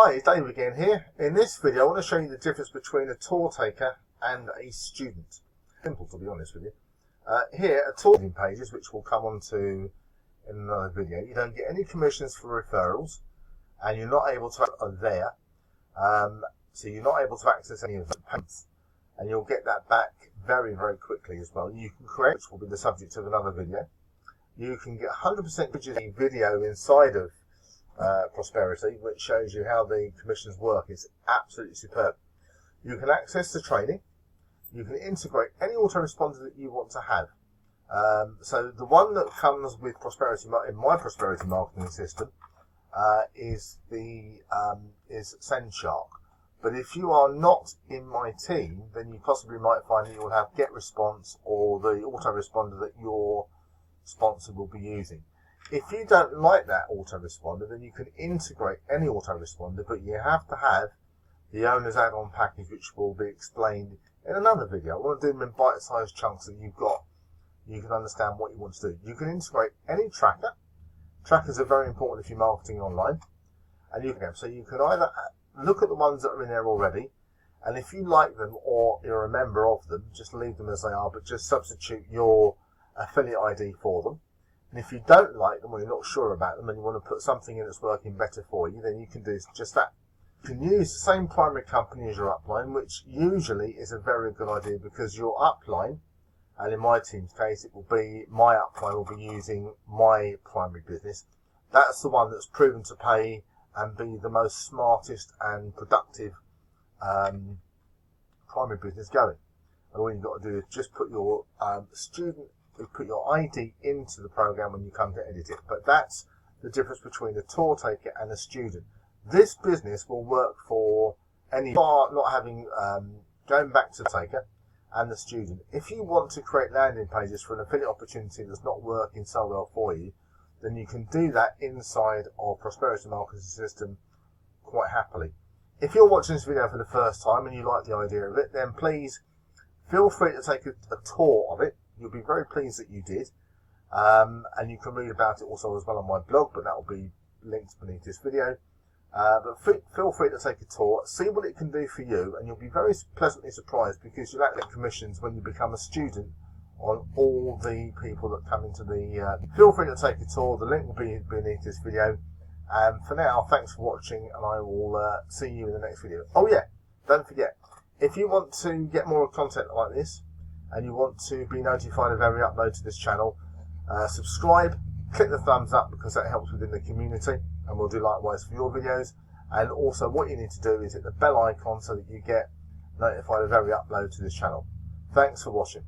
Hi, it's Dave again here. In this video I want to show you the difference between a tour taker and a student. Simple, to be honest with you. Here are touring pages, which we'll come on to in another video. You don't get any commissions for referrals, and you're not able to there. So you're not able to access any of the payments, and you'll get that back very, very quickly as well. You can create, which will be the subject of another video. You can get 100% video inside of Prosperity, which shows you how the commissions work. It's absolutely superb. You can access the training. You can integrate any autoresponder that you want to have. So the one that comes with Prosperity in my Prosperity marketing system is SendShark. But if you are not in my team, then you possibly might find that you'll have GetResponse or the autoresponder that your sponsor will be using. If you don't like that autoresponder, then you can integrate any autoresponder, but you have to have the owner's add-on package, which will be explained in another video. I want to do them in bite-sized chunks that you can understand what you want to do. You can integrate any tracker. Trackers are very important if you're marketing online, and you can either look at the ones that are in there already, and if you like them or you're a member of them, just leave them as they are, but just substitute your affiliate ID for them. And if you don't like them or you're not sure about them and you want to put something in that's working better for you, then you can do just that. You can use the same primary company as your upline, which usually is a very good idea, because your upline, and in my team's case it will be my upline, will be using my primary business. That's the one that's proven to pay and be the most smartest and productive primary business going. And all you've got to do is just put your put your ID into the program when you come to edit it. But that's the difference between a tour taker and a student. This business will work for any not having going back to the taker and the student. If you want to create landing pages for an affiliate opportunity that's not working so well for you, then you can do that inside of Prosperity Marketing System quite happily. If you're watching this video for the first time and you like the idea of it, then please feel free to take a tour of it. You'll be very pleased that you did, and you can read about it also as well on my blog, but that will be linked beneath this video. But feel free to take a tour, see what it can do for you, and you'll be very pleasantly surprised, because you'll get commissions when you become a student on all the people that come into the... Feel free to take a tour, the link will be beneath this video. And for now, thanks for watching, and I will see you in the next video. Oh yeah, don't forget, if you want to get more content like this, and you want to be notified of every upload to this channel, subscribe, click the thumbs up, because that helps within the community, and we'll do likewise for your videos. And also what you need to do is hit the bell icon so that you get notified of every upload to this channel. Thanks for watching.